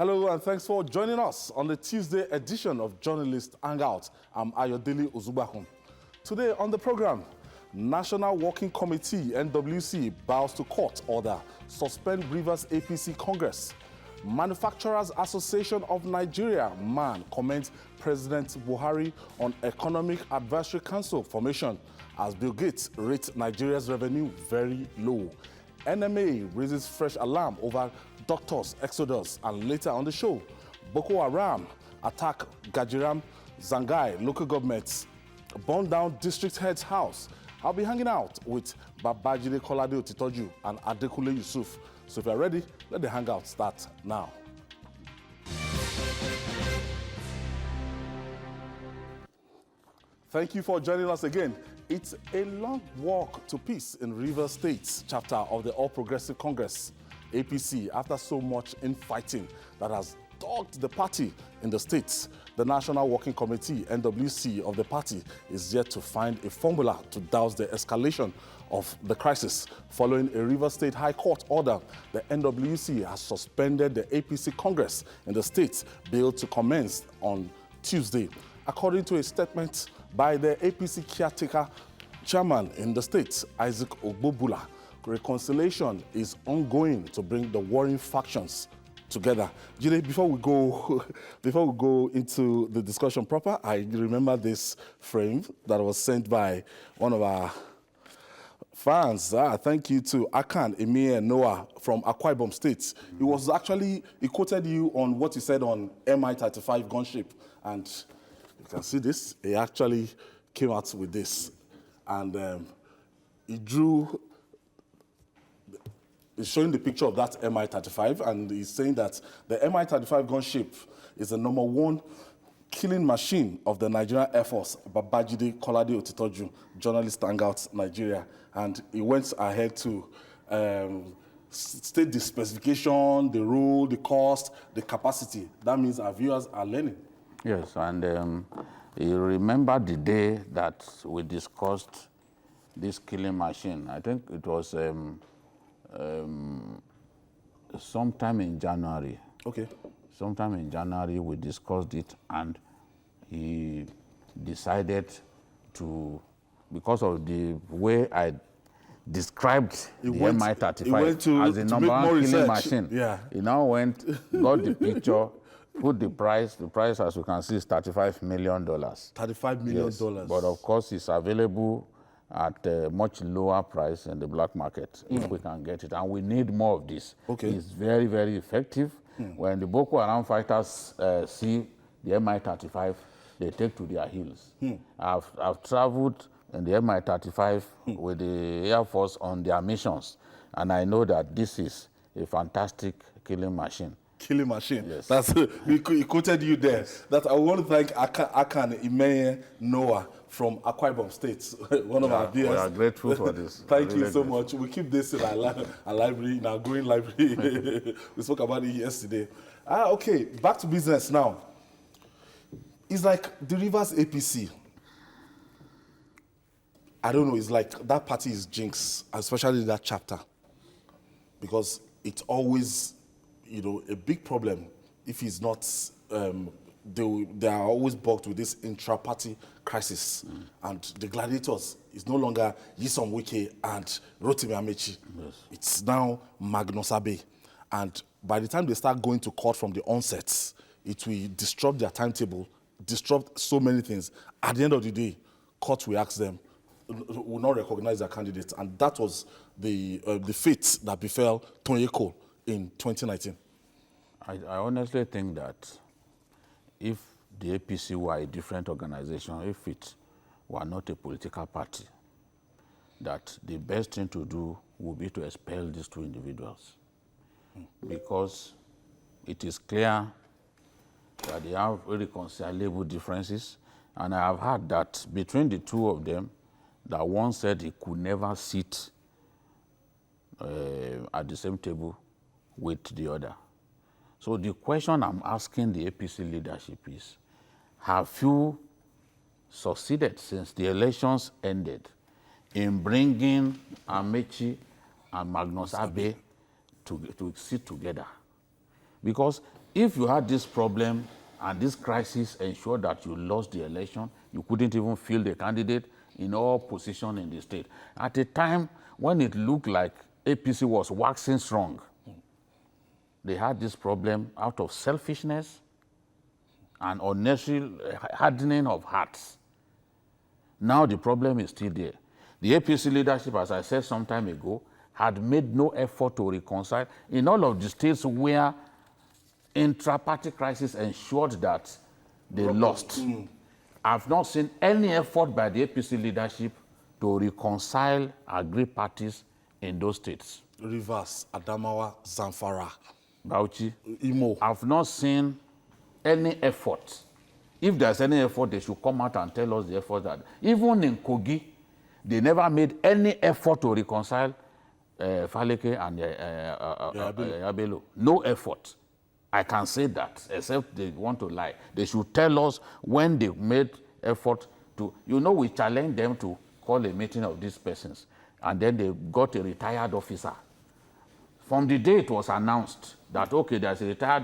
Hello and thanks for joining us on the Tuesday edition of Journalist Hangout. I'm Ayodele Ozubakun. Today on the program, National Working Committee (NWC) bows to court order, suspend Rivers APC Congress. Manufacturers Association of Nigeria (MAN) commends President Buhari on Economic Advisory Council formation as Bill Gates rates Nigeria's revenue very low. NMA raises fresh alarm over doctors' exodus, and later on the show, Boko Haram attack GAJIRAM, Zangai local governments, burn down district head's house. I'll be hanging out with Babajide Kolade Otitoju and Adekule Yusuf. So if you're ready, let the hangout start now. Thank you for joining us again. It's a long walk to peace in Rivers State chapter of the All Progressive Congress, APC, after so much infighting that has dogged the party in the states. The National Working Committee, NWC, of the party is yet to find a formula to douse the escalation of the crisis. Following a Rivers State High Court order, the NWC has suspended the APC Congress in the state, billed to commence on Tuesday. According to a statement by the APC caretaker chairman in the state, Isaac Ogbobula, reconciliation is ongoing to bring the warring factions together. Jide, before we go into the discussion proper, I remember this frame that was sent by one of our fans. Thank you to Akan Emir Noah from Akwa Ibom State. He quoted you on what you said on Mi-35 gunship, and you can see this. He actually came out with this, and he's showing the picture of that Mi-35, and he's saying that the Mi-35 gunship is the #1 killing machine of the Nigerian Air Force. Babajide Kolade Otitoju, journalist Hangout Nigeria, and he went ahead to state the specification, the role, the cost, the capacity. That means our viewers are learning. Yes, and you remember the day that we discussed this killing machine. I think it was sometime in January. Okay. Sometime in January we discussed it, and he decided to, because of the way I described the Mi-35 as the #1 killing machine. Yeah. He now went, got the picture, put the price. The price, as you can see, is $35 million. $35 million. Yes, but of course, it's available at a much lower price in the black market if we can get it. And we need more of this. Okay. It's very, very effective. When the Boko Haram fighters see the Mi-35, they take to their heels. I've traveled in the Mi-35 with the Air Force on their missions, and I know that this is a fantastic killing machine. Killing machine. Yes. That's he quoted you there. That I want to thank Akan Emir Noah from Akwa Ibom State, one of our viewers. We are grateful for this. Thank you so much. We keep this in our library, in our growing library. We spoke about it yesterday. Okay, back to business now. It's like the Rivers APC. I don't know, it's like that party is jinx, especially that chapter, because it's always, a big problem if it's not, they are always bugged with this intra-party crisis. And the gladiators is no longer Yisom Wike and Rotimi Amechi. Yes. It's now Magnus Abe. And by the time they start going to court from the onset, it will disrupt their timetable, disrupt so many things. At the end of the day, court will ask them, will not recognize their candidates. And that was the fate that befell Tonyeko in 2019. I honestly think that if the APC were a different organization, if it were not a political party, that the best thing to do would be to expel these two individuals. Because it is clear that they have irreconcilable differences, and I have heard that between the two of them, that one said he could never sit at the same table with the other. So the question I'm asking the APC leadership is, have you succeeded since the elections ended in bringing Amechi and Magnus Abe to sit together? Because if you had this problem and this crisis ensured that you lost the election, you couldn't even field a candidate in all positions in the state. At a time when it looked like APC was waxing strong, they had this problem out of selfishness and unnecessary hardening of hearts. Now the problem is still there. The APC leadership, as I said some time ago, had made no effort to reconcile in all of the states where intra-party crisis ensured that they lost. I've not seen any effort by the APC leadership to reconcile aggrieved parties in those states. Rivers, Adamawa, Zamfara, Bauchi, Imo. I've not seen any effort. If there's any effort, they should come out and tell us the effort that, even in Kogi, they never made any effort to reconcile Faleke and Yabelo. No effort. I can say that, except they want to lie. They should tell us when they made effort to, we challenged them to call a meeting of these persons, and then they got a retired officer. From the day it was announced that, okay, there's a retired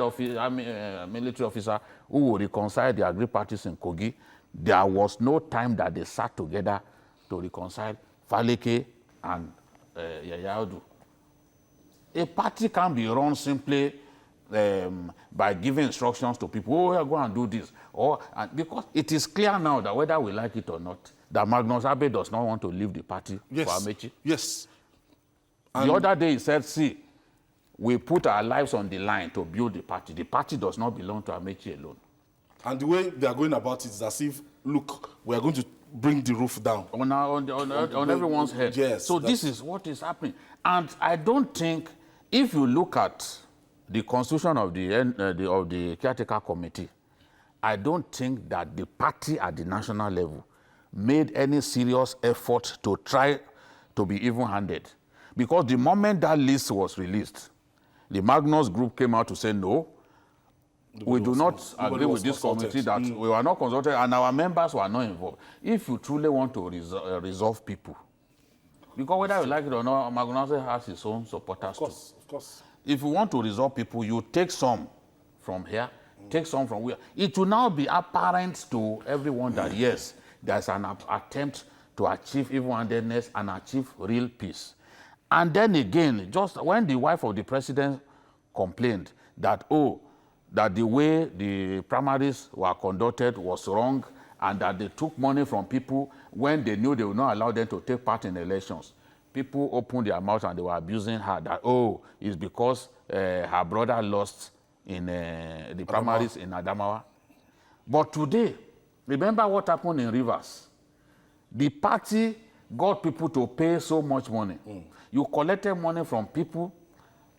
military officer who will reconcile the aggrieved parties in Kogi, there was no time that they sat together to reconcile Faleke and Yayaudu. A party can be run simply by giving instructions to people, oh, go and do this. Because it is clear now that whether we like it or not, that Magnus Abe does not want to leave the party for Amechi. Yes. The other day he said, see, we put our lives on the line to build the party. The party does not belong to Amechi alone. And the way they are going about it is as if, look, we are going to bring the roof down. On everyone's head. Yes. So this is what is happening. And I don't think, if you look at the constitution of the caretaker committee, I don't think that the party at the national level made any serious effort to try to be even-handed. Because the moment that list was released, the Magnus group came out to say, no, we do not agree with this committee, that we were not consulted and our members were not involved. If you truly want to resolve people, because whether you like it or not, Magnus has his own supporters too. Of course. If you want to resolve people, you take some from here, take some from where. It will now be apparent to everyone that, yes, there's an attempt to achieve even-handedness and achieve real peace. And then again, just when the wife of the president complained that, that the way the primaries were conducted was wrong and that they took money from people when they knew they would not allow them to take part in elections, people opened their mouths and they were abusing her that, it's because her brother lost in the primaries in Adamawa. But today, remember what happened in Rivers. The party got people to pay so much money. You collected money from people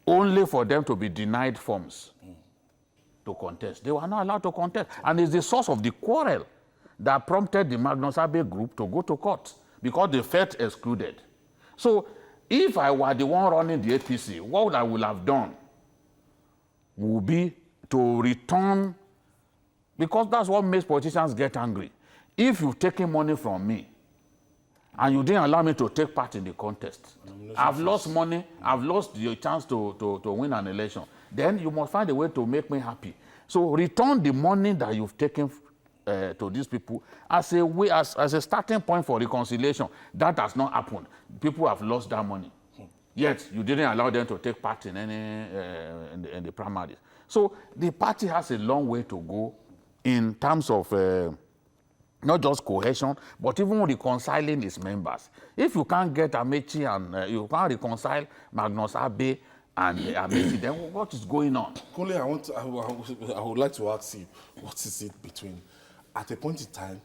only for them to be denied forms to contest. They were not allowed to contest. And it's the source of the quarrel that prompted the Magnus Abe group to go to court because they felt excluded. So if I were the one running the APC, what I would have done would be to return, because that's what makes politicians get angry. If you've taken money from me and you didn't allow me to take part in the contest, I've lost money, I've lost the chance to win an election, then you must find a way to make me happy. So return the money that you've taken to these people as a way, as a starting point for reconciliation. That has not happened. People have lost that money. Yet you didn't allow them to take part in any in the primaries. So the party has a long way to go in terms of not just cohesion, but even reconciling its members. If you can't get Amechi and you can't reconcile Magnus Abe and Amechi, then what is going on? Kunle, I would like to ask you, what is it between, at a point in time,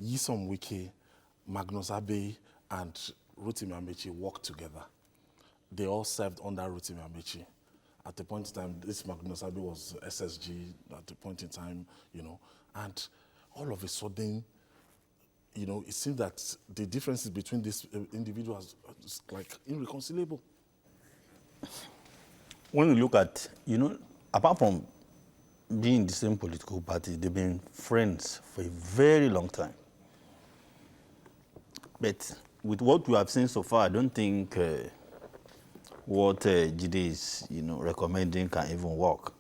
Nyesom Wike, Magnus Abe, and Rotimi Amechi worked together. They all served under Rotimi Amechi. At the point in time, this Magnus Abe was SSG at the point in time, and all of a sudden, it seemed that the differences between these individuals is like irreconcilable. When you look at, apart from being in the same political party, they've been friends for a very long time. But with what we have seen so far, I don't think what Jide is, recommending can even work.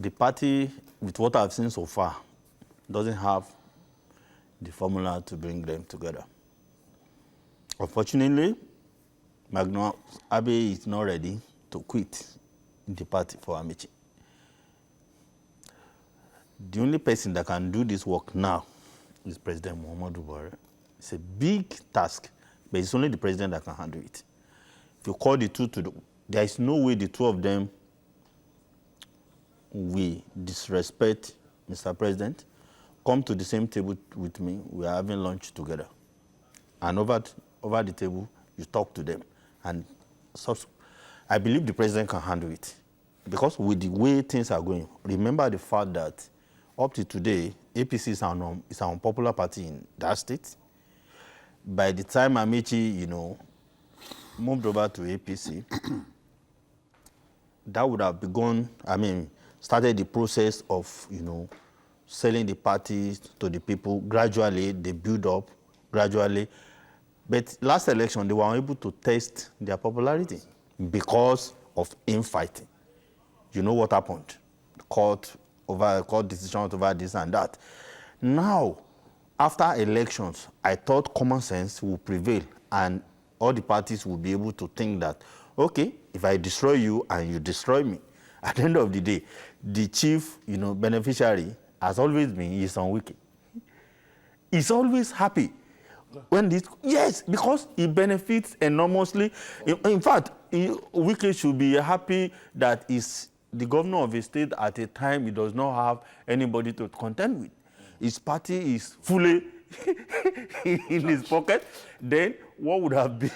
the party, with what I've seen so far, doesn't have the formula to bring them together. Unfortunately, Magno Abe is not ready to quit the party for Amici. The only person that can do this work now is President Muhammadu Buhari. It's a big task, but it's only the president that can handle it. If you call the two there is no way the two of them will disrespect Mr. President, come to the same table with me, we are having lunch together. And over the table, you talk to them. And so I believe the president can handle it. Because with the way things are going, remember the fact that up to today, APC is an unpopular party in that state. By the time Amici, moved over to APC, that would have started the process of, selling the party to the people. Gradually, they build up, gradually. But last election, they were able to test their popularity because of infighting. You know what happened? Court decisions over this and that. Now, after elections, I thought common sense will prevail and all the parties will be able to think that, okay, if I destroy you and you destroy me, at the end of the day, the chief, beneficiary has always been Nyesom Wike. He's always happy. Yes, because he benefits enormously. In fact, Wike should be happy that he's the governor of a state at a time he does not have anybody to contend with. His party is fully in his pocket. Then what would have been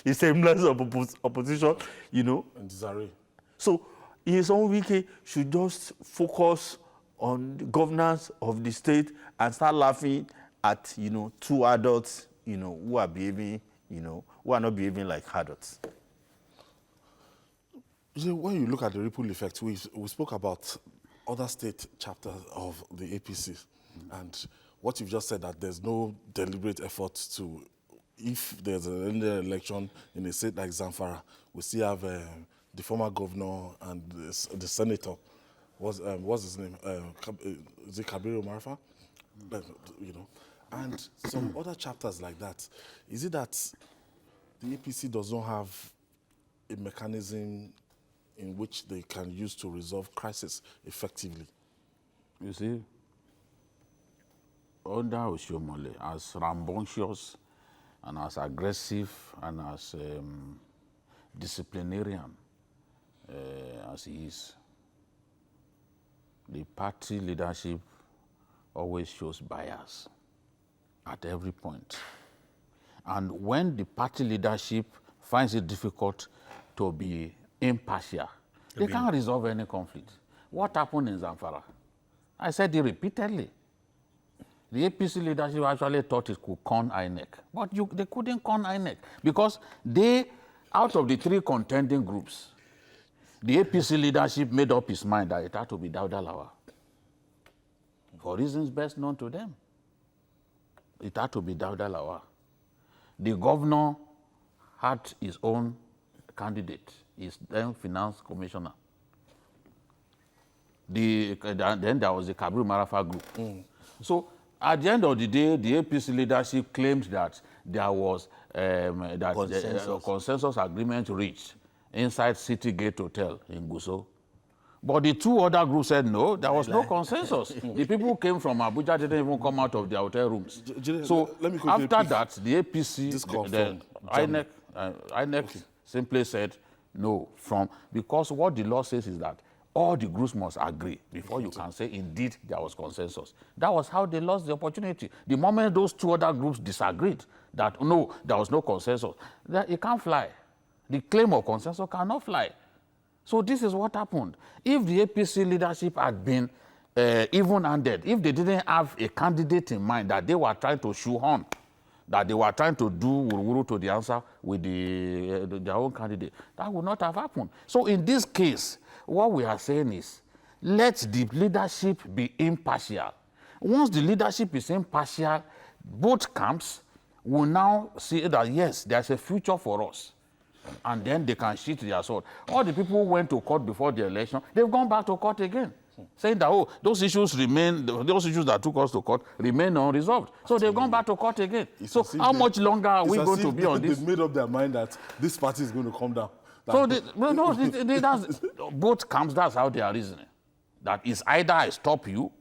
a semblance of opposition, And disarray. So Nyesom Wike should just focus on the governance of the state and start laughing at, two adults, who are behaving, who are not behaving like adults. When you look at the ripple effect, we spoke about other state chapters of the APC, and what you've just said, that there's no deliberate effort to, if there's an election in a state like Zamfara, we still have the former governor and the senator, what's his name? Is it Kabiru Marafa? And some other chapters like that. Is it that the APC does not have a mechanism in which they can use to resolve crisis effectively? You see, under Oshiomhole, as rambunctious and as aggressive and as disciplinarian as he is, the party leadership always shows bias at every point. And when the party leadership finds it difficult to be impartial, they can't resolve any conflict. What happened in Zamfara? I said it repeatedly. The APC leadership actually thought it could con INEC, but they couldn't con INEC because out of the three contending groups, the APC leadership made up its mind that it had to be Dauda Lawal. For reasons best known to them, it had to be Dauda Lawal. The governor had his own candidate, his then finance commissioner. Then there was the Kabiru Marafa group. So at the end of the day, the APC leadership claimed that there was a consensus agreement reached inside City Gate Hotel in Gusau. But the two other groups said no, there was no consensus. The people who came from Abuja didn't even come out of their hotel rooms. So after that, the APC, INEC simply said no, because what the law says is that all the groups must agree before you can say indeed there was consensus. That was how they lost the opportunity. The moment those two other groups disagreed that no, there was no consensus, it can't fly. The claim of consensus cannot fly. So this is what happened. If the APC leadership had been even-handed, if they didn't have a candidate in mind that they were trying to shoehorn, that they were trying to do wuru to the answer with their own candidate, that would not have happened. So in this case, what we are saying is, let the leadership be impartial. Once the leadership is impartial, both camps will now see that, yes, there's a future for us. And then they can sheath their sword. All the people who went to court before the election, they've gone back to court again. saying that, oh, those issues that took us to court remain unresolved. So they've gone back to court again. So how much longer are we going to be on this? They've made up their mind that this party is going to come down. So both camps, that's how they are reasoning. That is either I stop you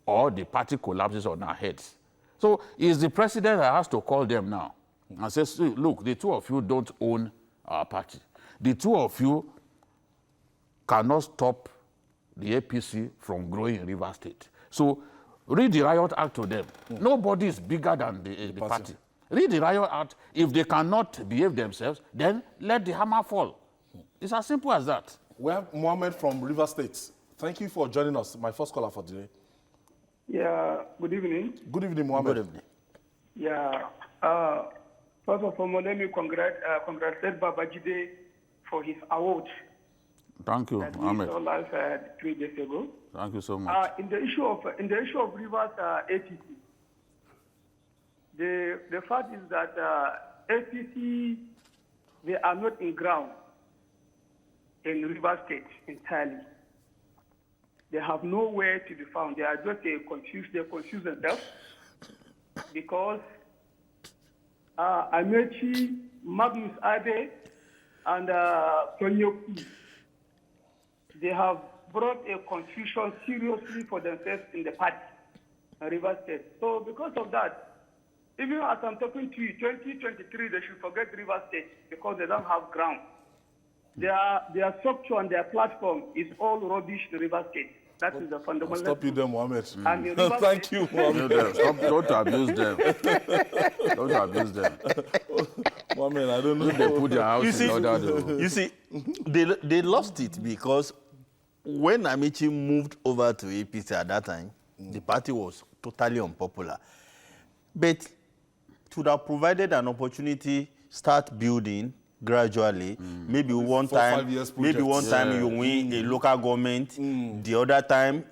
or the party collapses on our heads. So it's the president that has to call them now and says, look, the two of you don't own our party. The two of you cannot stop the APC from growing in Rivers State. So read the Riot Act to them. Nobody is bigger than the party. Read the Riot Act. If they cannot behave themselves, then let the hammer fall. It's as simple as that. We have Mohammed from Rivers State. Thank you for joining us. My first caller for today. Yeah, good evening. Good evening, Mohammed. Good evening. Yeah, first of all, let me congratulate Babajide for his award. Thank you, Mohammed. That life 3 days ago. Thank you so much. In the issue of Rivers APC, the fact is that APC, they are not in ground in Rivers State entirely. They have nowhere to be found. They are just confused. They confuse themselves because Amechi, Magnus Abe, and Tonyoku, they have brought a confusion seriously for themselves in the party, Rivers State. So because of that, even as I'm talking to you, 2023, they should forget Rivers State because they don't have ground. Their structure and their platform is all rubbish to Rivers State. That is the fundamental. Stop you there, Mohammed. Thank you, Mohammed. Don't abuse them. Don't abuse them. Mohammed, I don't know. They put their house in order to... You see, they lost it because when Amici moved over to APC at that time, the party was totally unpopular. But it would have provided an opportunity, start building gradually. Maybe one time you win a local government, the other time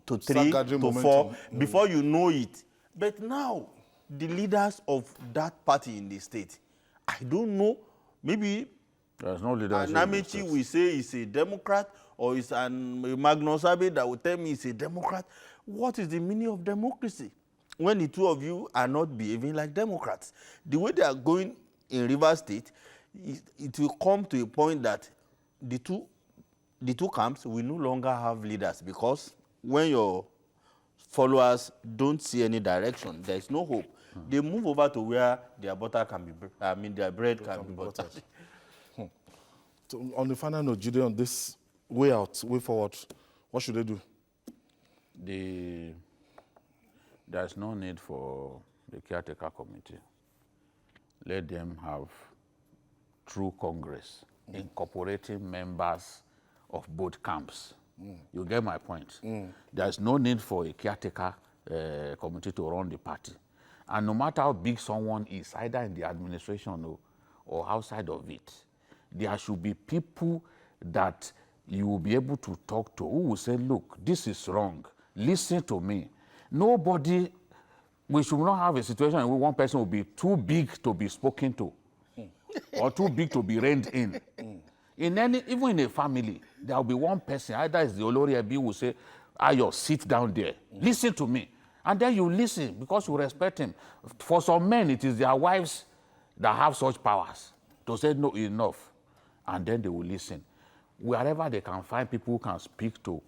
to 3 to 4, before you know it. But now, the leaders of that party in the state, I don't know, maybe there's no leadership. Amici will say he's a Democrat, or it's a Magnus Abe that will tell me he's a Democrat. What is the meaning of democracy when the two of you are not behaving like Democrats? The way they are going in Rivers State, it will come to a point that the two camps will no longer have leaders, because when your followers don't see any direction, there is no hope. They move over to where their butter can be, their bread can be buttered. So on the final note, Jude, on this way out, way forward, what should they do? There's no need for the caretaker committee. Let them have true Congress, incorporating members of both camps. You get my point? There's no need for a caretaker committee to run the party. And no matter how big someone is, either in the administration or outside of it, there should be people that you will be able to talk to who will say, look, this is wrong. Listen to me. Nobody, we should not have a situation where one person will be too big to be spoken to or too big to be reined in. Even in a family, there will be one person, either it's the Olori Ebi, who will say, Ayo, sit down there. Listen to me. And then you listen because you respect him. For some men, it is their wives that have such powers to say, no, enough. And then they will listen. Wherever they can find people who can speak to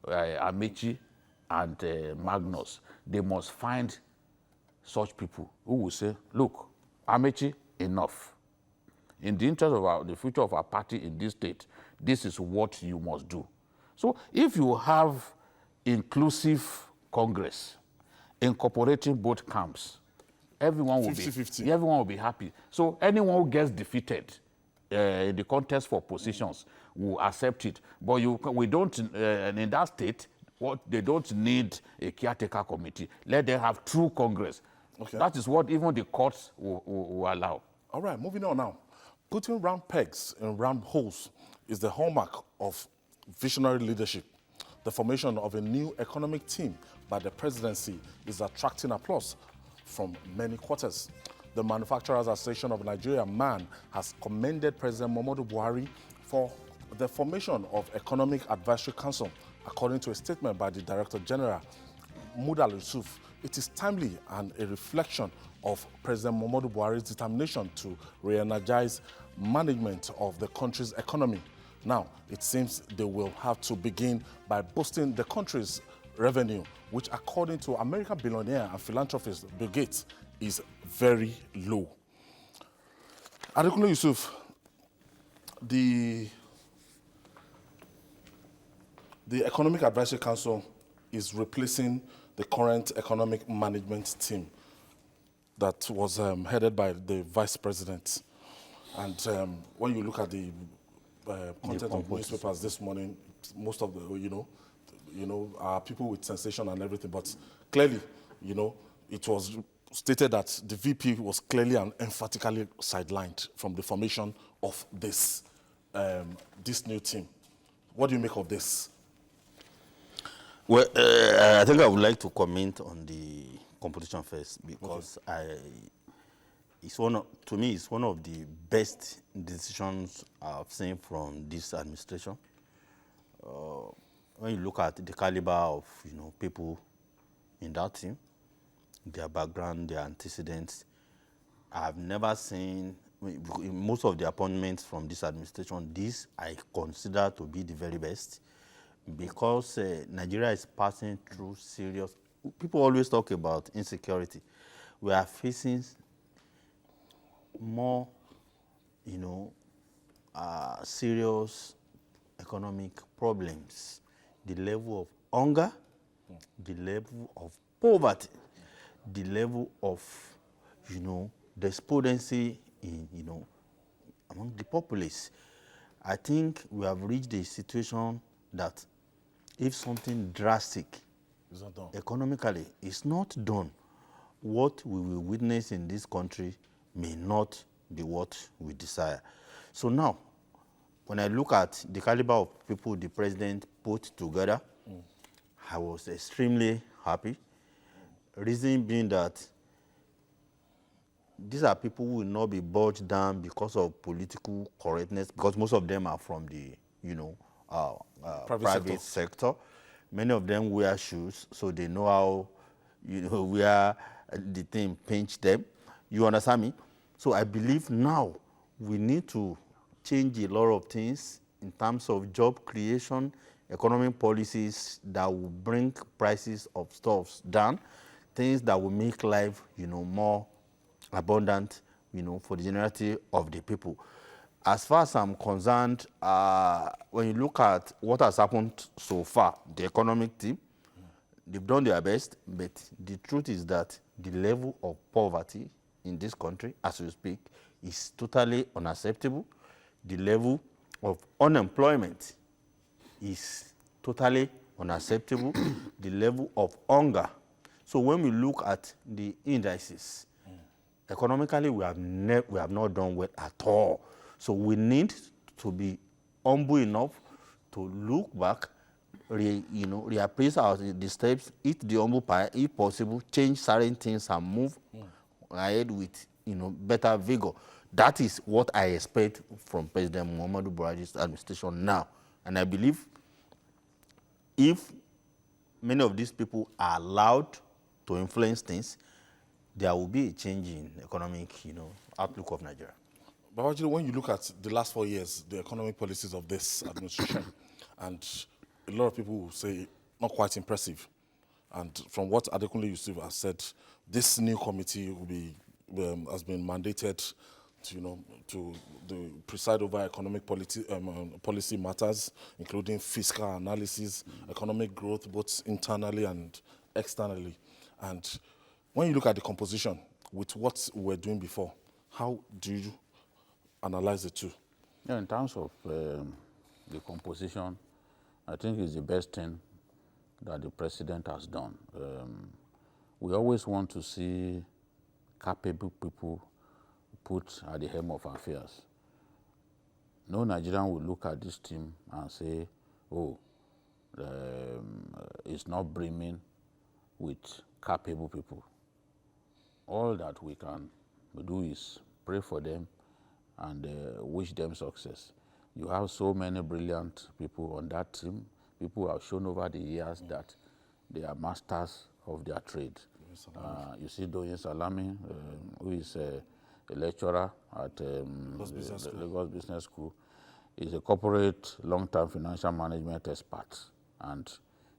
Amechi and Magnus, they must find such people who will say, look, Amechi, enough. In the interest of the future of our party in this state, this is what you must do. So if you have inclusive Congress, incorporating both camps, everyone will 50-50. Everyone will be happy. So anyone who gets defeated in the contest for positions will accept it. But we don't, in that state, they don't need a caretaker committee. Let them have true Congress. Okay. That is what even the courts will allow. All right, moving on now. Putting round pegs in round holes is the hallmark of visionary leadership. The formation of a new economic team by the presidency is attracting applause from many quarters. The Manufacturers Association of Nigeria, MAN, has commended President Muhammadu Buhari for the formation of Economic Advisory Council According to a statement by the Director General, Mudal Yusuf, it is timely and a reflection of President Muhammadu Buhari's determination to re-energize management of the country's economy. Now, it seems they will have to begin by boosting the country's revenue, which, according to American billionaire and philanthropist Bill Gates, is very low. Adekunle Yusuf, the Economic Advisory Council is replacing the current economic management team that was headed by the vice president. And when you look at the content of newspapers this morning, most of the, are people with sensation and everything, but clearly, it was stated that the VP was clearly and emphatically sidelined from the formation of this new team. What do you make of this? Well, I think I would like to comment on the composition first, because to me, it's one of the best decisions I've seen from this administration. When you look at the caliber of people in that team, their background, their antecedents, I've never seen in most of the appointments from this administration. This I consider to be the very best, because Nigeria is passing through serious. People always talk about insecurity. We are facing more, serious economic problems. The level of hunger, the level of poverty, the level of, despondency in, among the populace. I think we have reached a situation that if something drastic economically is not done, what we will witness in this country may not be what we desire. So now, when I look at the caliber of people the president put together, I was extremely happy. Reason being that these are people who will not be bogged down because of political correctness, because most of them are from the, private sector. Many of them wear shoes, so they know how, where the thing pinch them. You understand me? So I believe now we need to change a lot of things in terms of job creation, economic policies that will bring prices of stuffs down, things that will make life, more abundant, for the generality of the people. As far as I'm concerned, when you look at what has happened so far, the economic team, they've done their best, but the truth is that the level of poverty in this country, as we speak, is totally unacceptable. The level of unemployment is totally unacceptable. The level of hunger. So when we look at the indices, economically, we have not done well at all. So we need to be humble enough to look back, reappraise the steps, eat the humble pie, if possible, change certain things and move ahead with better vigor. That is what I expect from President Muhammadu Buhari's administration now. And I believe if many of these people are allowed to influence things, there will be a change in economic, outlook of Nigeria. But actually, when you look at the last 4 years, the economic policies of this administration, and a lot of people will say not quite impressive. And from what Adekunle Yusuf has said, this new committee will be has been mandated to preside over economic policy matters, including fiscal analysis, economic growth, both internally and externally. And when you look at the composition with what we're doing before, how do you analyze the two? Yeah, in terms of the composition, I think it's the best thing that the president has done. We always want to see capable people put at the helm of affairs. No Nigerian will look at this team and say, it's not brimming with capable people. All that we can do is pray for them and wish them success. You have so many brilliant people on that team. People have shown over the years that they are masters of their trade. You see Doyin Salami, who is a lecturer at the Lagos Business School, is a corporate long-term financial management expert. And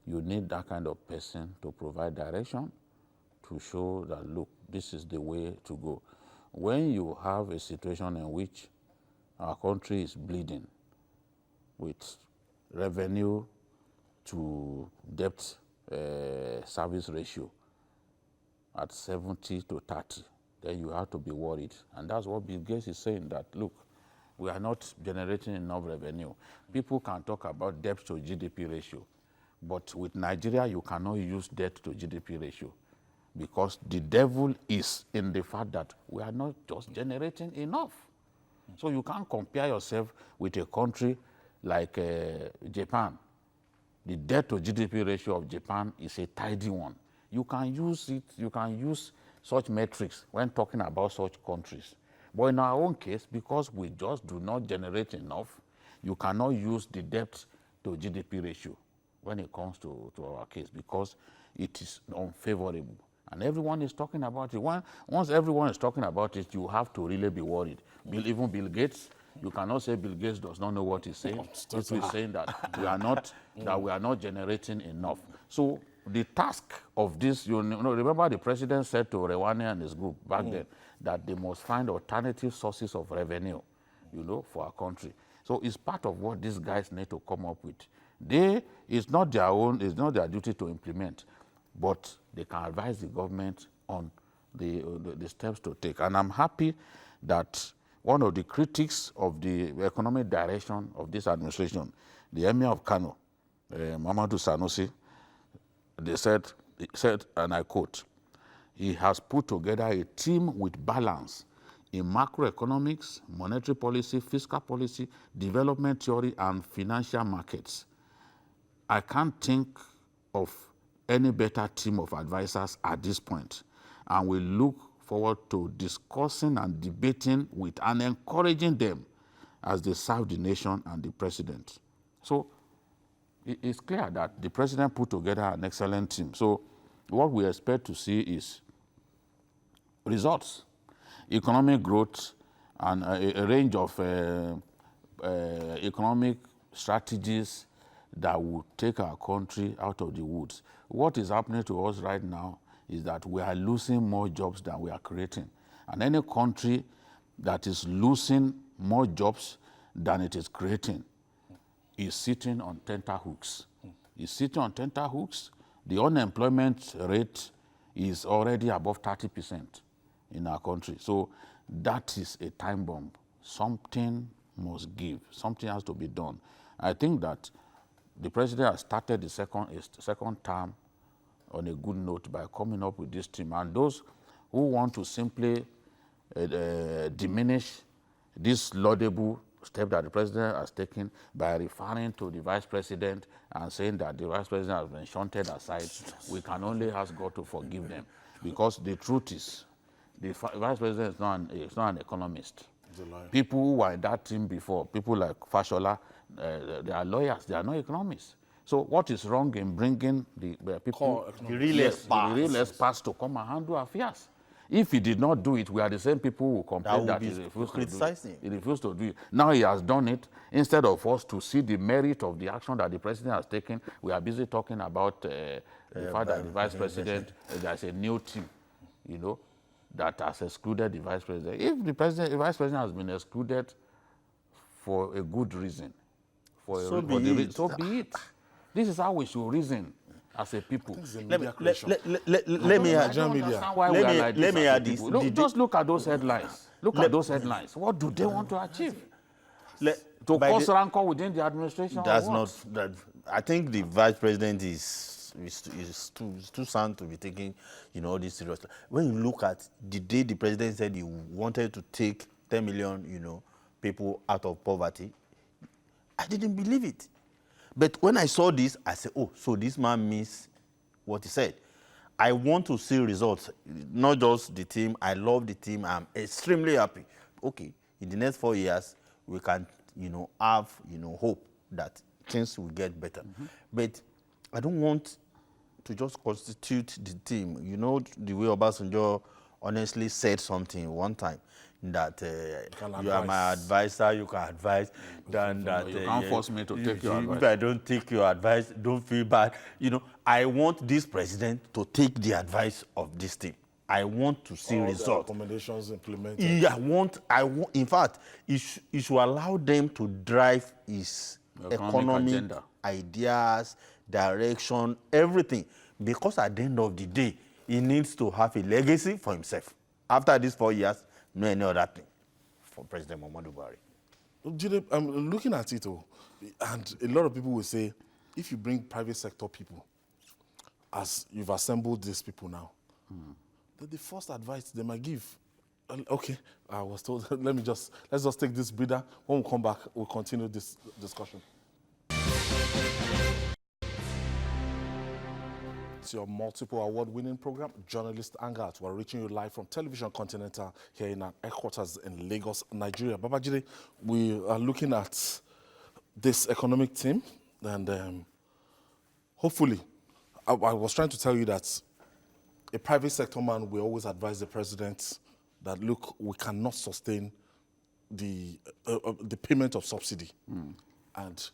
you need that kind of person to provide direction, to show that, look, this is the way to go. When you have a situation in which our country is bleeding with revenue to debt service ratio at 70 to 30, then you have to be worried. And that's what Bill Gates is saying, that, look, we are not generating enough revenue. People can talk about debt to GDP ratio, but with Nigeria, you cannot use debt to GDP ratio, because the devil is in the fact that we are not just generating enough. So you can't compare yourself with a country like Japan. The debt to GDP ratio of Japan is a tidy one. You can use it, you can use such metrics when talking about such countries. But in our own case, because we just do not generate enough, you cannot use the debt to GDP ratio when it comes to our case, because it is unfavorable. And everyone is talking about it. Once everyone is talking about it, you have to really be worried. Even Bill Gates, you cannot say Bill Gates does not know what he's saying. He's saying that we are not generating enough. So the task of this, remember the president said to Rewane and his group back then that they must find alternative sources of revenue, for our country. So it's part of what these guys need to come up with. It's not their duty to implement, but they can advise the government on the steps to take. And I'm happy that one of the critics of the economic direction of this administration, the Emir of Kano, Mamadou Sanusi, he said, and I quote, he has put together a team with balance in macroeconomics, monetary policy, fiscal policy, development theory, and financial markets. I can't think of any better team of advisors at this point, and we look forward to discussing and debating with and encouraging them as they serve the nation and the president. So it's clear that the president put together an excellent team. So what we expect to see is results, economic growth, and a range of economic strategies that will take our country out of the woods. What is happening to us right now is that we are losing more jobs than we are creating. And any country that is losing more jobs than it is creating is sitting on tenterhooks. It's sitting on tenterhooks. The unemployment rate is already above 30% in our country. So that is a time bomb. Something must give. Something has to be done. I think that the president has started the second term on a good note by coming up with this team. And those who want to simply diminish this laudable step that the president has taken by referring to the vice president and saying that the vice president has been shunted aside, we can only ask God to forgive them. Because the truth is, the vice president is not an economist. People who were in that team before, people like Fashola, they are lawyers, they are not economists. So what is wrong in bringing the people, the real experts to come and handle affairs? If he did not do it, we are the same people who complain that he refused to do it. He refused to do it. Now he has done it. Instead of us to see the merit of the action that the president has taken, we are busy talking about the fact that the vice president, there's a new team, that has excluded the vice president. If the vice president has been excluded for a good reason, so be it. This is how we should reason as a people. Let me add this. Just look at those headlines. Look at those headlines. What do they want to achieve? To cause rancor within the administration? That's not that. I think the vice president is too sound to be taking, all this seriously. When you look at the day the president said he wanted to take 10 million, people out of poverty, I didn't believe it. But when I saw this, I said, oh, so this man means what he said. I want to see results, not just the team. I love the team. I'm extremely happy. Okay, in the next 4 years, we can, have, hope that things will get better. But I don't want to just constitute the team. You know, the way Obasanjo honestly said something one time, that you are my advisor, you can advise. Then that you can't force me to take your advice. If I don't take your advice, don't feel bad. You know, I want this president to take the advice of this team. I want to see results. Recommendations implemented. Yeah, I want. In fact, it should allow them to drive his economic agenda, ideas, direction, everything. Because at the end of the day, he needs to have a legacy for himself. After these 4 years, no any other thing for President Muhammadu Buhari. I'm looking at it, and a lot of people will say, if you bring private sector people, as you've assembled these people now, the first advice they might give. Okay, I was told. Let's just take this breather. When we come back, we'll continue this discussion. It's your multiple award-winning program, Journalist Angat. We're reaching you live from Television Continental here in our headquarters in Lagos, Nigeria. Babajide, we are looking at this economic team, and hopefully, I was trying to tell you that a private sector man will always advise the president that, look, we cannot sustain the payment of subsidy. And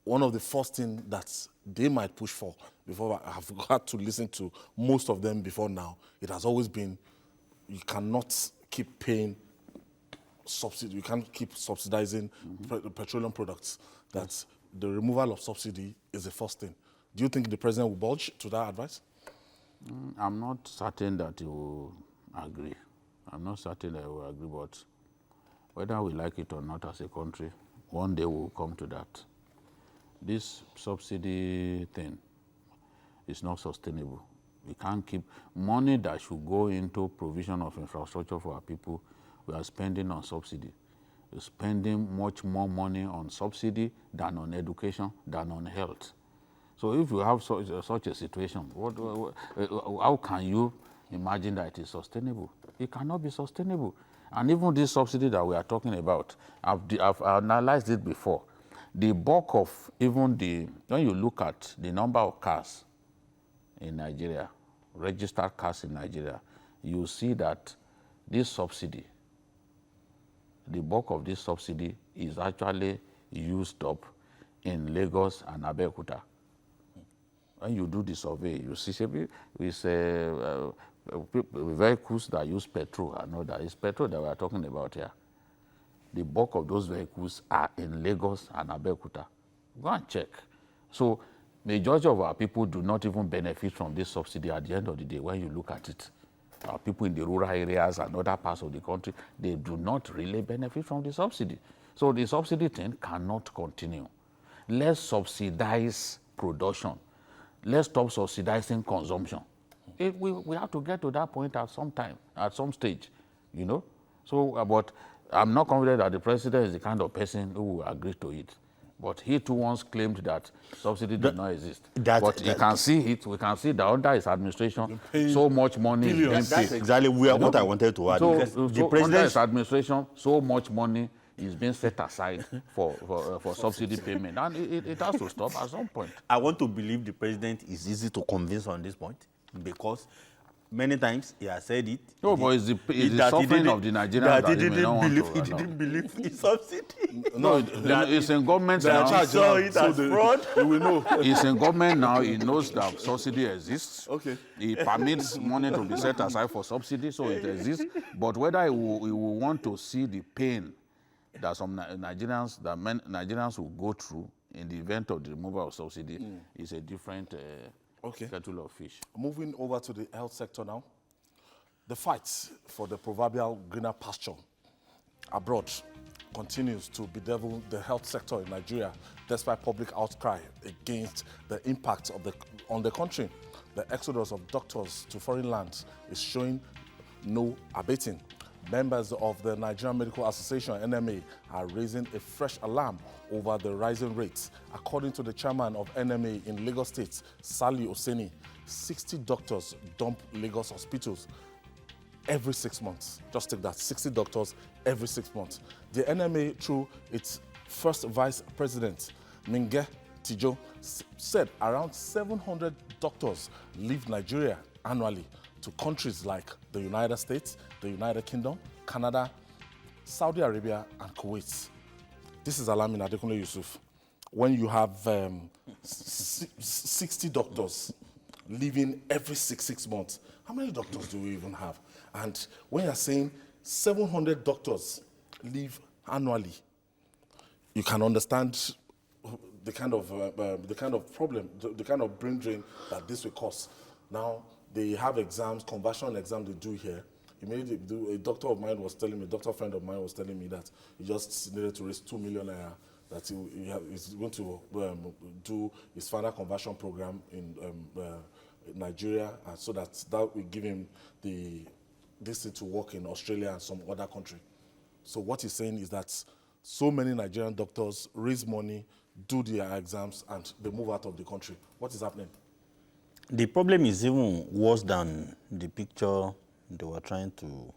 one of the first things that they might push for, before I have had to listen to most of them before now, it has always been, you cannot keep paying subsidy, you can't keep subsidizing petroleum products. That the removal of subsidy is the first thing. Do you think the president will budge to that advice? I'm not certain that he will agree. I'm not certain that he will agree, but whether we like it or not as a country, one day we'll come to that. This subsidy thing is not sustainable. We can't keep money that should go into provision of infrastructure for our people. We are spending on subsidy. We're spending much more money on subsidy than on education, than on health. So if you have such a situation, how can you imagine that it is sustainable? It cannot be sustainable. And even this subsidy that we are talking about, I've analyzed it before. The bulk of even when you look at the number of cars in Nigeria, registered cars in Nigeria, you see that this subsidy, the bulk of this subsidy is actually used up in Lagos and Abeokuta. When you do the survey, you see vehicles that use petrol. I know that it's petrol that we are talking about here. The bulk of those vehicles are in Lagos and Abeokuta. Go and check. So majority of our people do not even benefit from this subsidy at the end of the day when you look at it. Our people in the rural areas and other parts of the country, they do not really benefit from the subsidy. So the subsidy thing cannot continue. Let's subsidize production. Let's stop subsidizing consumption. We have to get to that point at some time, at some stage, you know. So, but I'm not confident that the president is the kind of person who will agree to it. But he too once claimed that subsidy did not exist. But you can see it. We can see that under his administration, so much money is being paid. That's exactly what I wanted to add. So under his administration, so much money is being set aside for subsidy payment. And it has to stop at some point. I want to believe the president is easy to convince on this point, because many times he has said it. No, but it's the suffering of the Nigerians that he may not want to. He didn't believe in subsidy. No, it's in government now. He saw it as fraud. We know. It's in government now. He knows that subsidy exists. Okay. He permits money to be set aside for subsidy, so it exists. But whether he will want to see the pain that some Nigerians will go through in the event of the removal of subsidy is a different kettle of fish. Moving over to the health sector now. The fight for the proverbial greener pasture abroad continues to bedevil the health sector in Nigeria, despite public outcry against the impact on the country. The exodus of doctors to foreign lands is showing no abating. Members of the Nigerian Medical Association, NMA, are raising a fresh alarm over the rising rates. According to the chairman of NMA in Lagos State, Sali Oseni, 60 doctors dump Lagos hospitals every 6 months. Just take that, 60 doctors every 6 months. The NMA, through its first vice president, Minge Tijo, said around 700 doctors leave Nigeria annually to countries like the United States, the United Kingdom, Canada, Saudi Arabia, and Kuwait. This is alarming, Adekunle Yusuf. When you have 60 doctors leaving every six months, how many doctors do we even have? And when you're saying 700 doctors leave annually, you can understand the kind of problem, the kind of brain drain that this will cause. Now, they have exams, conversion exams they do here. A doctor of mine was telling me, a doctor friend of mine was telling me that he just needed to raise 2 million naira, that he's going to do his final conversion program in Nigeria, and so that will give him this thing to work in Australia and some other country. So what he's saying is that so many Nigerian doctors raise money, do their exams, and they move out of the country. What is happening? The problem is even worse than the picture they were trying to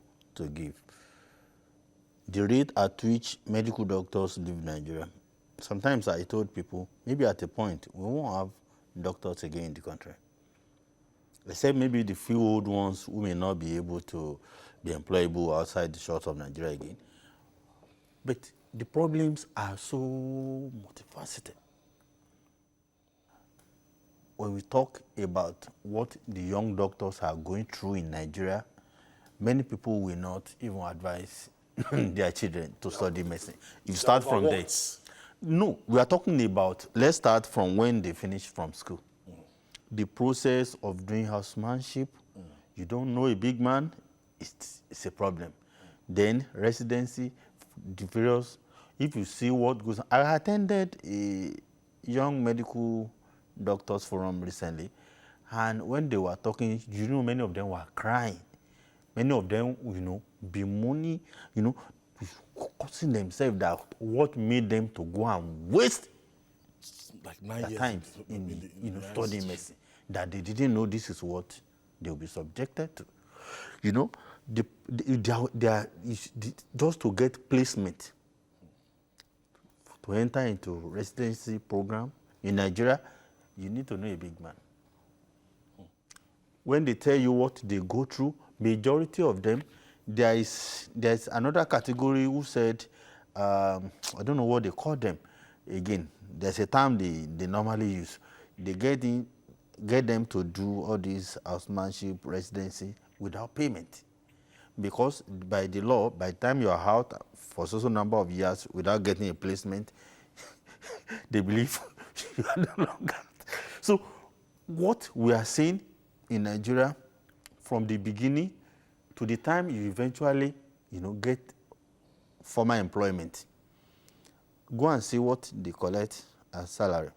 give. The rate at which medical doctors leave Nigeria. Sometimes I told people, maybe at a point, we won't have doctors again in the country. Except maybe the few old ones who may not be able to be employable outside the shores of Nigeria again. But the problems are so multifaceted. When we talk about what the young doctors are going through in Nigeria, many people will not even advise their children to study medicine. You start from there. No, we are talking about, let's start from when they finish from school. The process of doing housemanship, you don't know a big man, it's a problem. Then residency, the various, if you see what goes on. I attended a young medical doctors forum recently, and when they were talking, you know, many of them were crying. Many of them, bemoaning, cursing themselves that what made them to go and waste like 9 years time in studying medicine, that they didn't know this is what they will be subjected to. They are just to get placement, to enter into residency program in Nigeria, you need to know a big man. When they tell you what they go through, majority of them, there's another category who said, I don't know what they call them. Again, there's a term they normally use. They get them to do all this housemanship residency without payment. Because by the law, by the time you are out for so number of years without getting a placement, they believe you are no longer. So what we are seeing in Nigeria from the beginning to the time you eventually, get formal employment, go and see what they collect as salary.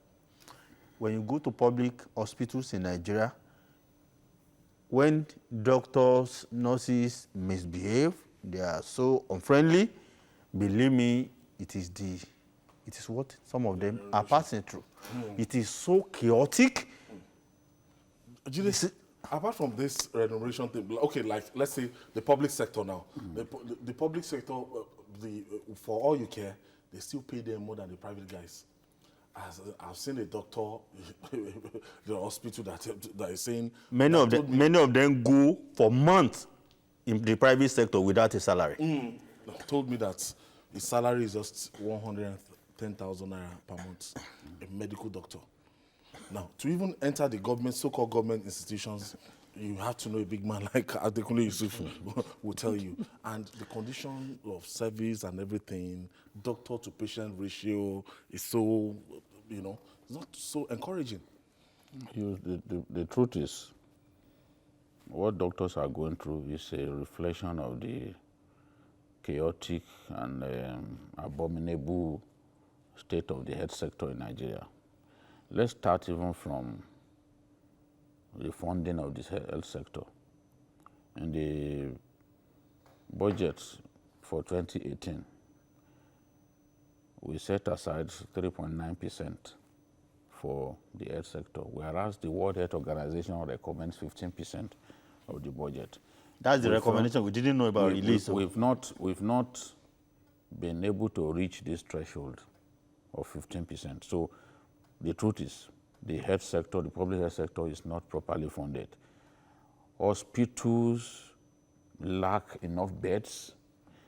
When you go to public hospitals in Nigeria, when doctors, nurses misbehave, they are so unfriendly, believe me, it is what some of them are passing through. It is so chaotic. Apart from this remuneration thing, okay, like let's say the public sector now, the public sector, for all you care, they still pay them more than the private guys. I've seen a doctor, the hospital that is saying many of them go for months in the private sector without a salary. Told me that his salary is just 110,000 naira per month, a medical doctor. Now, to even enter the government, so-called government institutions, you have to know a big man like Adekunle Yusuf will tell you. And the condition of service and everything, doctor to patient ratio is so, it's not so encouraging. The truth is, what doctors are going through is a reflection of the chaotic and abominable state of the health sector in Nigeria. Let's start even from the funding of this health sector. In the budget for 2018, we set aside 3.9% for the health sector, whereas the World Health Organization recommends 15% of the budget. That's the recommendation. We didn't know about release. We've not been able to reach this threshold of 15%. So the truth is, the health sector, the public health sector is not properly funded. Hospitals lack enough beds.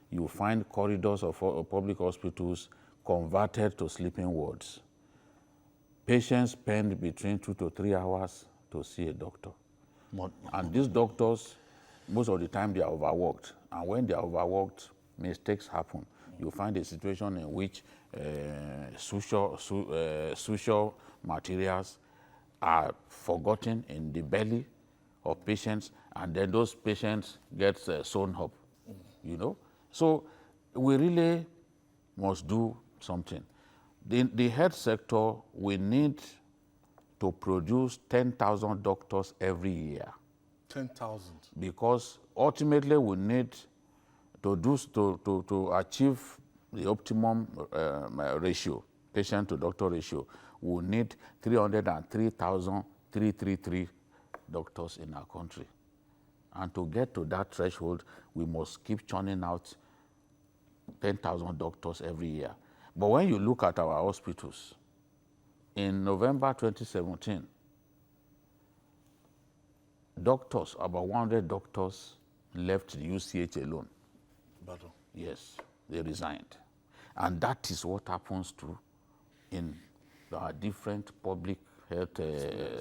You find corridors of public hospitals converted to sleeping wards. Patients spend between 2 to 3 hours to see a doctor. And these doctors, most of the time, they are overworked. And when they are overworked, mistakes happen. You find a situation in which social materials are forgotten in the belly of patients, and then those patients get sewn up, you know. So we really must do something. The health sector, we need to produce 10,000 doctors every year. 10,000. Because ultimately we need to achieve the optimum ratio, patient to doctor ratio, we need 303,333 doctors in our country. And to get to that threshold, we must keep churning out 10,000 doctors every year. But when you look at our hospitals, in November 2017, doctors, about 100 doctors left the UCH alone. Battle. Yes, they resigned. And that is what happens to in our different public health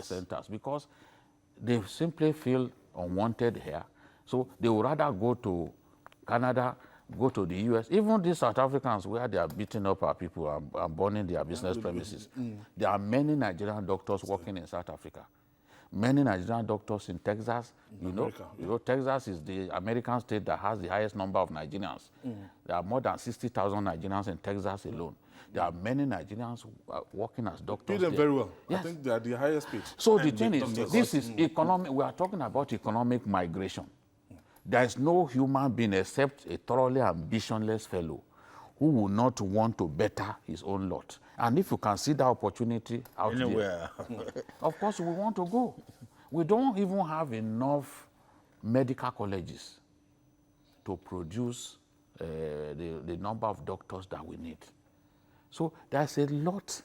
centers, because they simply feel unwanted here. So they would rather go to Canada, go to the US, even these South Africans where they are beating up our people and burning their business premises. There are many Nigerian doctors working in South Africa. Many Nigerian doctors in Texas, you know, Texas is the American state that has the highest number of Nigerians. There are more than 60,000 Nigerians in Texas alone. There are many Nigerians working as doctors. Pay them very well. Yes. I think they are the highest paid. So the thing is, this is economic. We are talking about economic migration. There is no human being except a thoroughly ambitionless fellow who will not want to better his own lot. And if you can see that opportunity out there, of course we want to go. We don't even have enough medical colleges to produce the number of doctors that we need. So there's a lot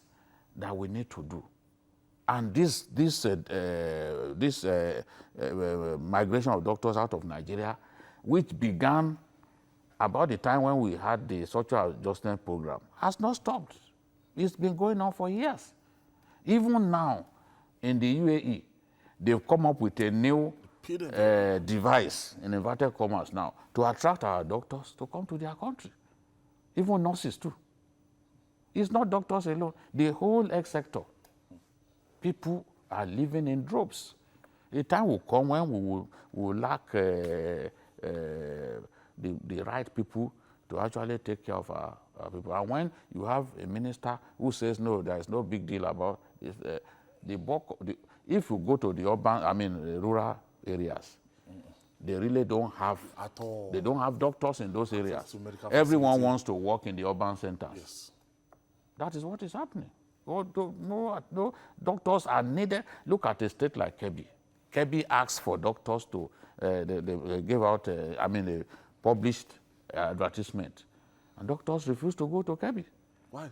that we need to do. And this migration of doctors out of Nigeria, which began about the time when we had the social adjustment program, has not stopped. It's been going on for years. Even now, in the UAE, they've come up with a new device, in inverted commas now, to attract our doctors to come to their country. Even nurses too. It's not doctors alone. The whole health sector. People are living in droves. A time will come when we will lack the right people to actually take care of our people. And when you have a minister who says, no, there is no big deal about this, the BOKO, if you go to the rural areas, they really don't have, at all. They don't have doctors in those areas. Everyone wants to work in the urban centers. Yes. That is what is happening. No doctors are needed. Look at a state like Kebbi. Kebbi asks for doctors to, they give out, they published advertisement. And doctors refuse to go to Kebbi. Why?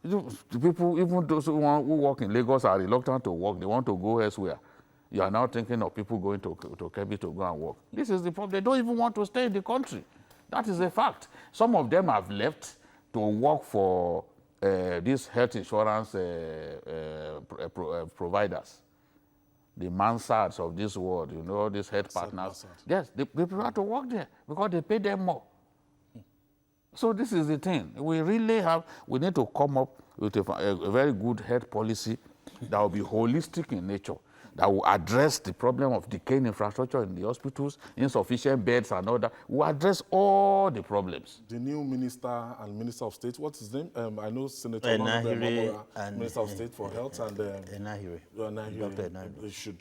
The people, even those who work in Lagos are reluctant to work. They want to go elsewhere. You are now thinking of people going to Kebbi to go and work. This is the problem. They don't even want to stay in the country. That is a fact. Some of them have left to work for these health insurance providers, the Mansards of this world, you know, these health partners. Yes, they prefer to work there because they pay them more. So this is the thing. We need to come up with a very good health policy that will be holistic in nature, that will address the problem of decaying infrastructure in the hospitals, insufficient beds and all that. We address all the problems. The new minister and minister of state, what's his name? I know Senator Enahire and Minister of State for Health and Enahire. Dr. Enahire. They should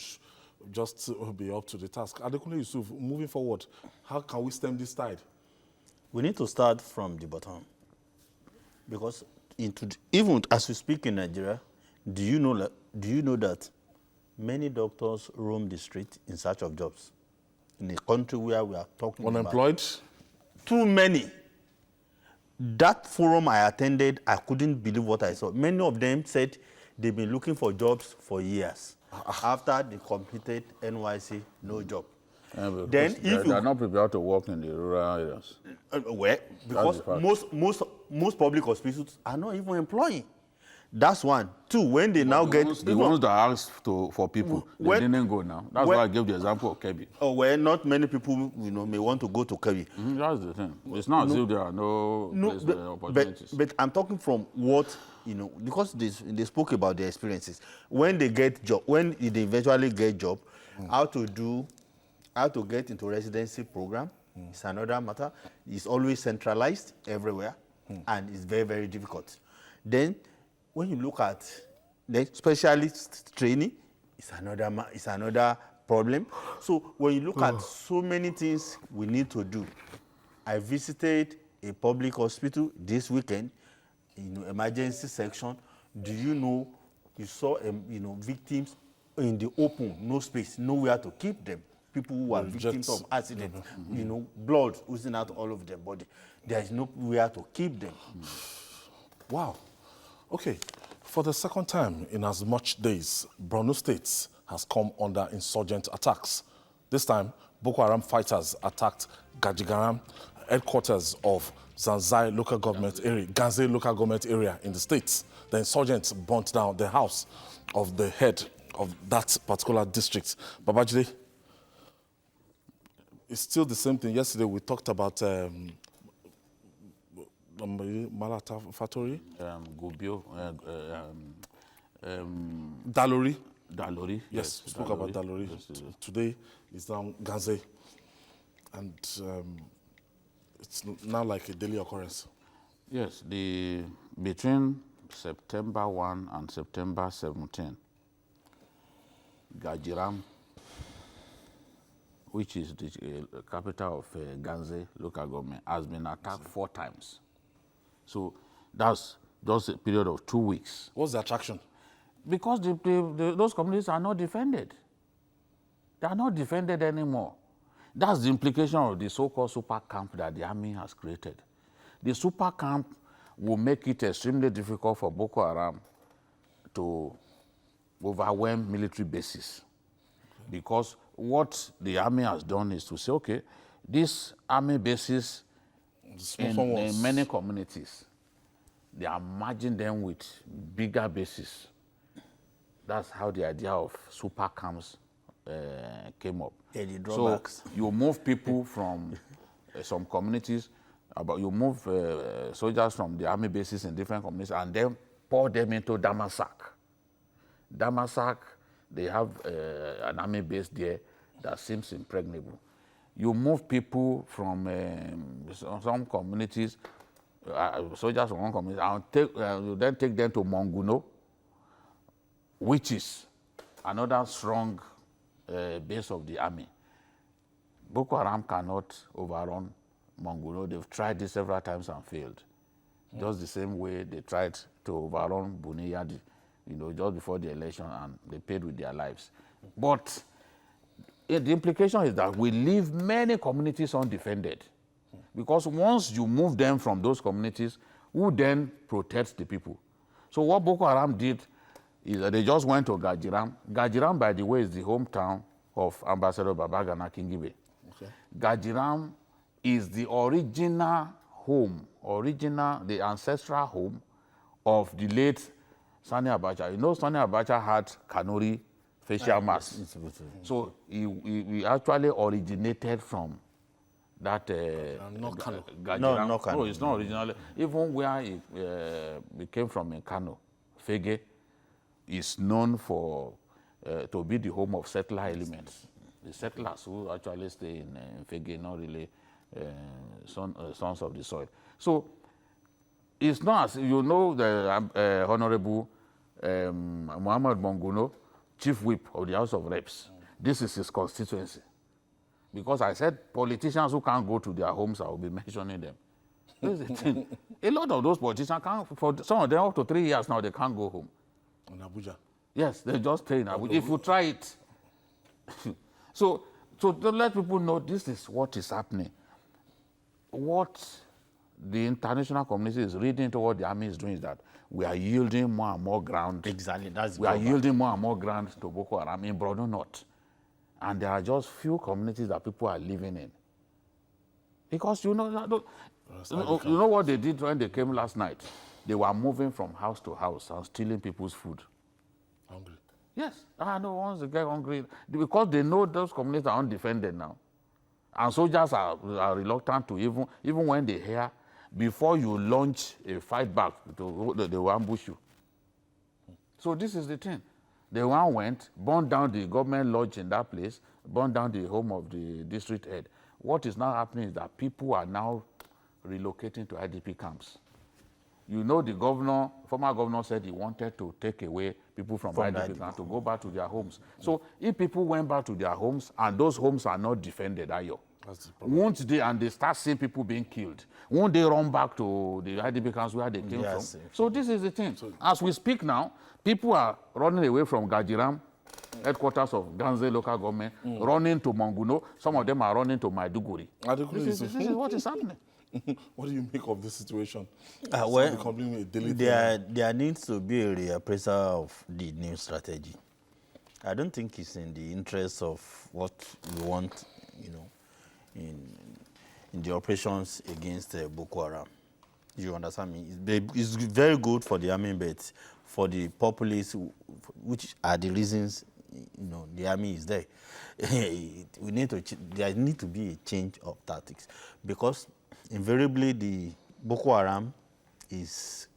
just be up to the task. Adekunle Yusuf, moving forward, how can we stem this tide? We need to start from the bottom, because even as we speak in Nigeria, do you know that many doctors roam the street in search of jobs in a country where we are talking unemployed? Too many. That forum I attended, I couldn't believe what I saw. Many of them said they've been looking for jobs for years. After they completed NYC, no job. Then if they are not prepared to work in the rural areas. Well, because most public hospitals are not even employing. That's one. Two, when they now get... The ones that asked for people, they didn't go now. That's why I gave the example of Kebbi. Oh, well, not many people, may want to go to Kebbi. That's the thing. It's not as if there are no opportunities. But I'm talking from what, because they spoke about their experiences. When they get job, when they eventually get job, how to get into residency program is another matter. It's always centralized everywhere, and it's very, very difficult. Then, when you look at the specialist training, it's another problem. So when you look at so many things we need to do, I visited a public hospital this weekend, emergency section. Do you know, you saw victims in the open, no space, nowhere to keep them. People who are victims of accident, blood oozing out all over their body. There is nowhere to keep them. Wow. Okay, for the second time in as much days, Borno State has come under insurgent attacks. This time, Boko Haram fighters attacked GAJIRAM, headquarters of Zanzai local government area, Ganze local government area in the state. The insurgents burnt down the house of the head of that particular district. Babajide, it's still the same thing. Yesterday we talked about Malata Fatori, Gobio, Dalori. Yes, we spoke about Dalori. Yes. Today is now Ganze, and it's now like a daily occurrence. Yes, between September 1 and September 17, GAJIRAM, which is the capital of Ganze local government, has been attacked 4 times. So that's just a period of 2 weeks. What's the attraction? Because those communities are not defended. They are not defended anymore. That's the implication of the so-called super camp that the army has created. The super camp will make it extremely difficult for Boko Haram to overwhelm military bases. Because what the army has done is to say, okay, these army bases in many communities, they are merging them with bigger bases. That's how the idea of super camps came up. Yeah, the drawbacks. So you move people from some communities, you move soldiers from the army bases in different communities and then pour them into Damasak. Damasak, they have an army base there that seems impregnable. You move people from some communities, soldiers from one community, and you then take them to Monguno, which is another strong base of the army. Boko Haram cannot overrun Monguno. They've tried this several times and failed. Just the same way they tried to overrun Buniyadi, just before the election, and they paid with their lives. But the implication is that we leave many communities undefended. Because once you move them from those communities, who then protects the people? So what Boko Haram did is that they just went to GAJIRAM. GAJIRAM, by the way, is the hometown of Ambassador Babagana Kingibe. Okay. GAJIRAM is the original home, the ancestral home of the late Sani Abacha. You know, Sani Abacha had Kanuri facial mask. So he actually originated from that GAJIRAM. No, Kano. No, it's not originally. Even where he came from in Kano, Fege, is known for to be the home of settler elements. The settlers who actually stay in Fege, not really sons of the soil. So it's not as, the Honorable Muhammad Monguno, Chief Whip of the House of Reps. This is his constituency. Because I said politicians who can't go to their homes, I will be mentioning them. This is the thing. A lot of those politicians can't, for some of them up to 3 years now, they can't go home. In Abuja? Yes, they just stay in Abuja. If you try it. So to let people know this is what is happening. What the international community is reading into what the army is doing is that we are yielding more and more ground. Exactly, that's we are yielding more and more ground to Boko Haram in Borno North. And there are just few communities that people are living in. Because you know what they did when they came last night? They were moving from house to house and stealing people's food. Hungry. Yes, I know once they get hungry, because they know those communities are undefended now. And soldiers are reluctant to, even when they hear, before you launch a fight back, they will ambush you. So this is the thing. The one went, burned down the government lodge in that place, burned down the home of the district head. What is now happening is that people are now relocating to IDP camps. You know, the former governor said he wanted to take away people from IDP camps to go back to their homes. So if people went back to their homes and those homes are not defended, won't they, and they start seeing people being killed, won't they run back to the IDP camps where they came from? So this is the thing. As we speak now, people are running away from GAJIRAM, headquarters of Ganze local government, running to Manguno. Some of them are running to Maiduguri. This is what is happening. What do you make of this situation? There needs to be a reappraisal of the new strategy. I don't think it's in the interest of what we want, in the operations against Boko Haram. You understand me? It's very good for the army, but for the populace, which are the reasons, the army is there. There need to be a change of tactics, because invariably the Boko Haram is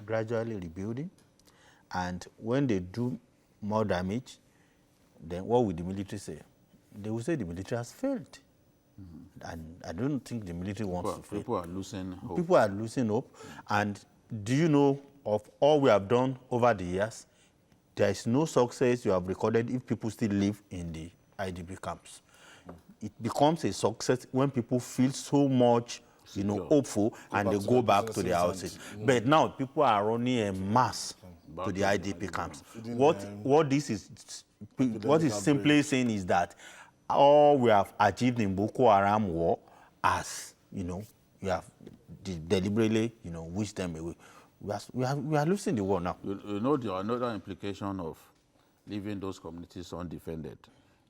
gradually rebuilding, and when they do more damage, then what will the military say? They will say the military has failed. And I don't think the military wants to fail. People are losing hope. People are losing hope. And do you know, of all we have done over the years, there is no success you have recorded if people still live in the IDP camps. It becomes a success when people feel so much, hopeful, and they go back to their houses. But now people are running en masse to the IDP camps. What this is simply saying is that all we have achieved in Boko Haram war, as we have deliberately wished them away. We are losing the war now. There are another implication of leaving those communities undefended.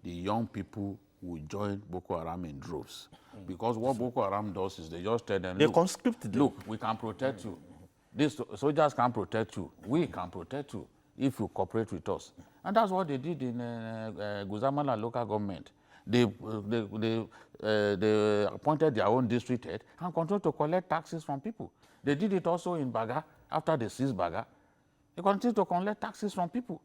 The young people will join Boko Haram in droves. Because what Boko Haram does is they just tell them, they conscript them. Look, we can protect you. These soldiers can protect you. We can protect you if you cooperate with us. And that's what they did in Guzamala local government. They appointed their own district head and continued to collect taxes from people. They did it also in Baga after they seized Baga. They continued to collect taxes from people.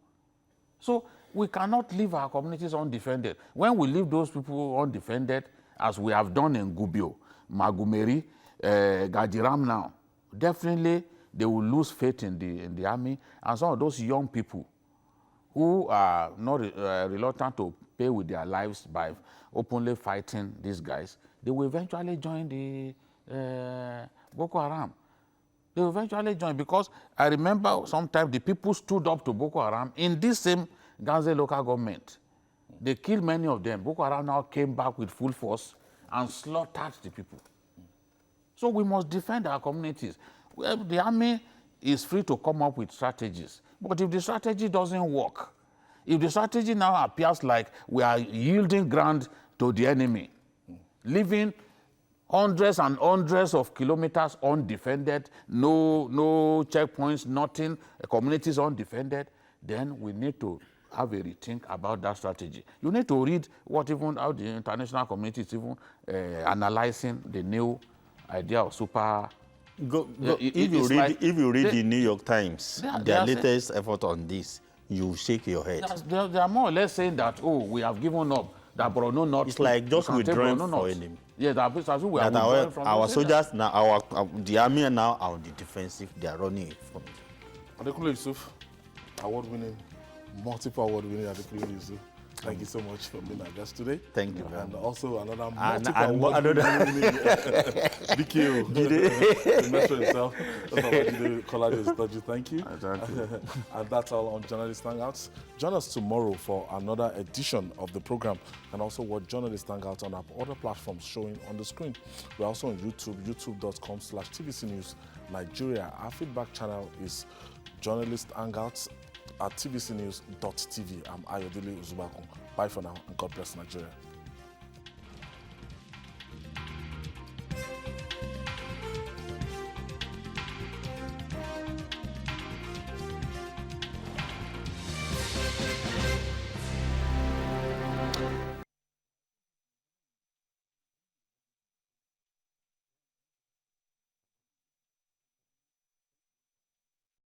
So we cannot leave our communities undefended. When we leave those people undefended, as we have done in Gubio, Magumeri, GAJIRAM now, definitely they will lose faith in the army, and some of those young people who are not reluctant to pay with their lives by openly fighting these guys, they will eventually join the Boko Haram. They will eventually join, because I remember sometimes the people stood up to Boko Haram in this same Ganze local government. They killed many of them. Boko Haram now came back with full force and slaughtered the people. So we must defend our communities. Well, the army is free to come up with strategies. But if the strategy doesn't work, if the strategy now appears like we are yielding ground to the enemy, leaving hundreds and hundreds of kilometers undefended, no checkpoints, nothing, communities undefended, then we need to have a rethink about that strategy. You need to read how the international community is even analyzing the new idea of super. If you read the New York Times, their latest effort on this, you shake your head. They are more or less saying that, we have given up, that Borno North. It's like just withdrawing from enemy. Yeah, we are withdrawing from our soldiers now, the army now are on the defensive. They are running from it. Adekunle Yusuf, multiple award-winning Adekunle Yusuf. Thank you so much for being our guest today. Thank you very And much. also another And BKO, the metro himself. Thank you. And that's all on Journalist Hangouts. Join us tomorrow for another edition of the program, and also watch Journalist Hangouts on our other platforms showing on the screen. We're also on YouTube, youtube.com/TVC News Nigeria. Our feedback channel is Journalist Hangouts at tvcnews.tv. I'm Ayodele Uzubakun. Bye for now, and God bless Nigeria.